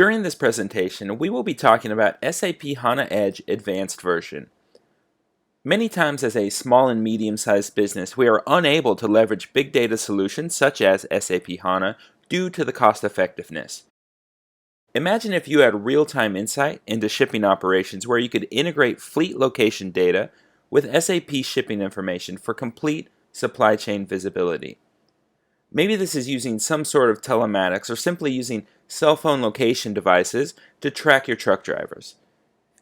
During this presentation, we will be talking about SAP HANA Edge Advanced Version. Many times as a small and medium-sized business, we are unable to leverage big data solutions such as SAP HANA due to the cost effectiveness. Imagine if you had real-time insight into shipping operations where you could integrate fleet location data with SAP shipping information for complete supply chain visibility. Maybe this is using some sort of telematics or simply using cell phone location devices to track your truck drivers.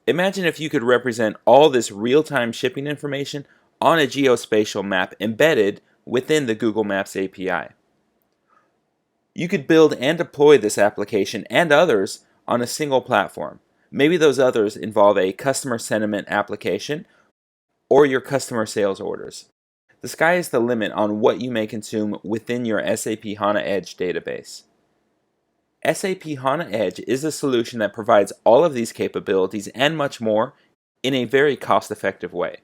Imagine if you could represent all this real-time shipping information on a geospatial map embedded within the Google Maps API. You could build and deploy this application and others on a single platform. Maybe those others involve a customer sentiment application or your customer sales orders. The sky is the limit on what you may consume within your SAP HANA Edge database. SAP HANA Edge is a solution that provides all of these capabilities and much more in a very cost-effective way.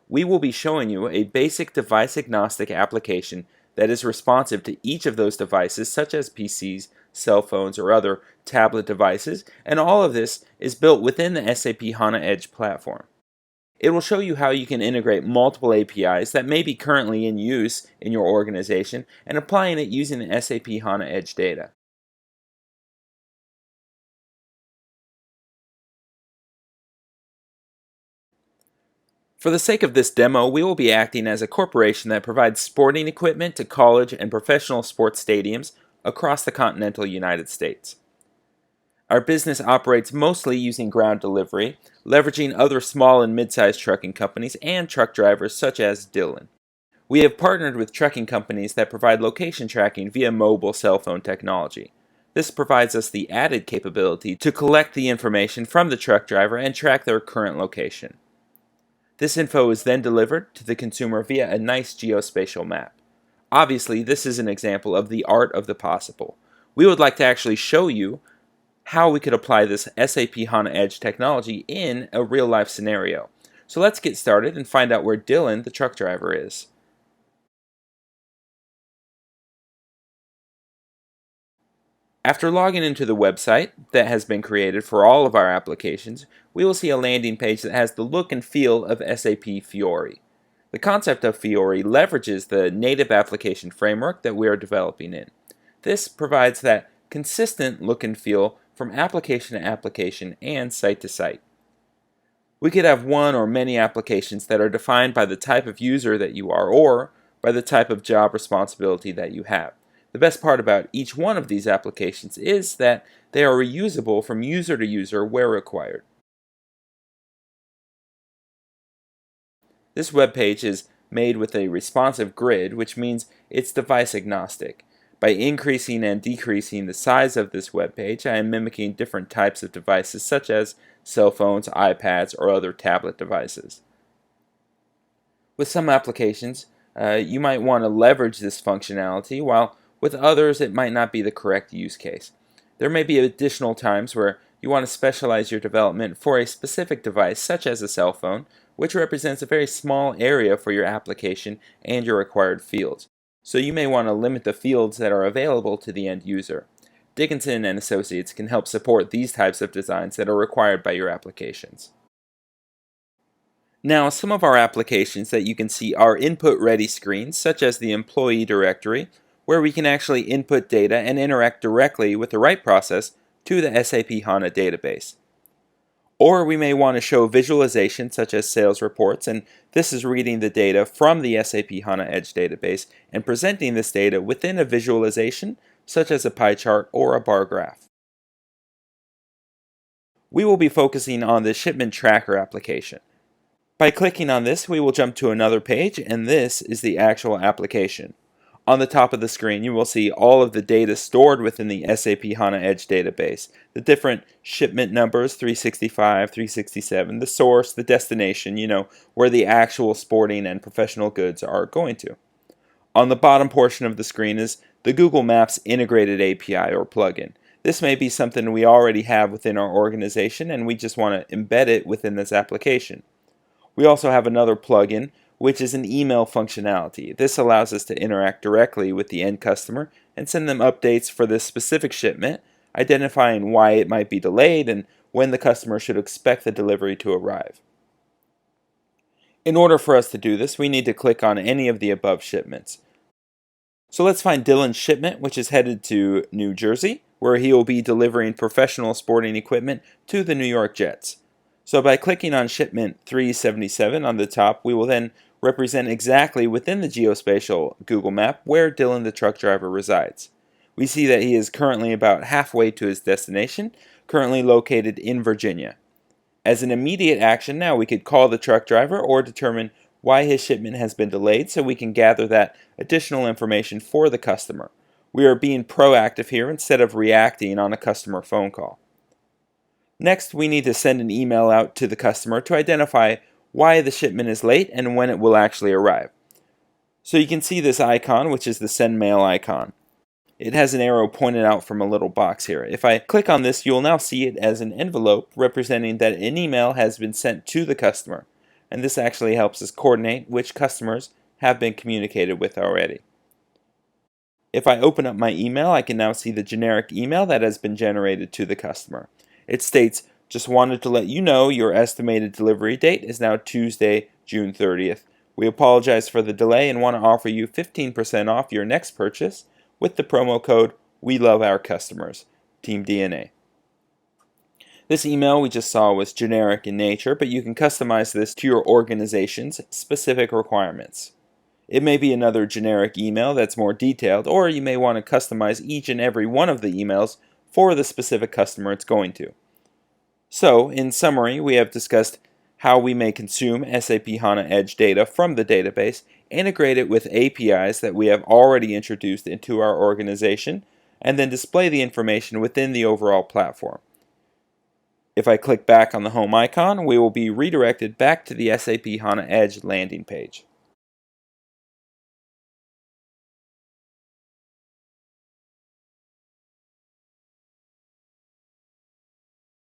We will be showing you a basic device-agnostic application that is responsive to each of those devices, such as PCs, cell phones, or other tablet devices, and all of this is built within the SAP HANA Edge platform. It will show you how you can integrate multiple APIs that may be currently in use in your organization and applying it using the SAP HANA Edge data. For the sake of this demo, we will be acting as a corporation that provides sporting equipment to college and professional sports stadiums across the continental United States. Our business operates mostly using ground delivery, leveraging other small and mid-sized trucking companies and truck drivers such as Dylan. We have partnered with trucking companies that provide location tracking via mobile cell phone technology. This provides us the added capability to collect the information from the truck driver and track their current location. This info is then delivered to the consumer via a nice geospatial map. Obviously, this is an example of the art of the possible. We would like to actually show you how we could apply this SAP HANA Edge technology in a real-life scenario. So let's get started and find out where Dylan, the truck driver, is. After logging into the website that has been created for all of our applications, we will see a landing page that has the look and feel of SAP Fiori. The concept of Fiori leverages the native application framework that we are developing in. This provides that consistent look and feel from application to application and site to site. We could have one or many applications that are defined by the type of user that you are or by the type of job responsibility that you have. The best part about each one of these applications is that they are reusable from user to user where required. This web page is made with a responsive grid, which means it's device agnostic. By increasing and decreasing the size of this web page, I am mimicking different types of devices such as cell phones, iPads, or other tablet devices. With some applications, you might want to leverage this functionality, while with others it might not be the correct use case. There may be additional times where you want to specialize your development for a specific device, such as a cell phone, which represents a very small area for your application and your required fields. So you may want to limit the fields that are available to the end user. Dickinson and Associates can help support these types of designs that are required by your applications. Now, some of our applications that you can see are input-ready screens, such as the employee directory, where we can actually input data and interact directly with the write process to the SAP HANA database. Or we may want to show visualization such as sales reports, and this is reading the data from the SAP HANA Edge database and presenting this data within a visualization such as a pie chart or a bar graph. We will be focusing on the Shipment Tracker application. By clicking on this, we will jump to another page, and this is the actual application. On the top of the screen, you will see all of the data stored within the SAP HANA Edge database. The different shipment numbers, 365, 367, the source, the destination, where the actual sporting and professional goods are going to. On the bottom portion of the screen is the Google Maps integrated API or plugin. This may be something we already have within our organization and we just want to embed it within this application. We also have another plugin, which is an email functionality. This allows us to interact directly with the end customer and send them updates for this specific shipment identifying why it might be delayed and when the customer should expect the delivery to arrive. In order for us to do this, we need to click on any of the above shipments. So let's find Dylan's shipment, which is headed to New Jersey, where he will be delivering professional sporting equipment to the New York Jets. So by clicking on shipment 377 on the top, we will then represent exactly within the geospatial Google map where Dylan the truck driver resides. We see that he is currently about halfway to his destination, currently located in Virginia. As an immediate action now, we could call the truck driver or determine why his shipment has been delayed so we can gather that additional information for the customer. We are being proactive here instead of reacting on a customer phone call. Next, we need to send an email out to the customer to identify why the shipment is late and when it will actually arrive. So you can see this icon, which is the send mail icon. It has an arrow pointed out from a little box here. If I click on this, you'll now see it as an envelope representing that an email has been sent to the customer. And this actually helps us coordinate which customers have been communicated with already. If I open up my email, I can now see the generic email that has been generated to the customer. It states, "Just wanted to let you know your estimated delivery date is now Tuesday, June 30th. We apologize for the delay and want to offer you 15% off your next purchase with the promo code We Love Our Customers, Team DNA." This email we just saw was generic in nature, but you can customize this to your organization's specific requirements. It may be another generic email that's more detailed, or you may want to customize each and every one of the emails for the specific customer it's going to. So, in summary, we have discussed how we may consume SAP HANA Edge data from the database, integrate it with APIs that we have already introduced into our organization, and then display the information within the overall platform. If I click back on the home icon, we will be redirected back to the SAP HANA Edge landing page.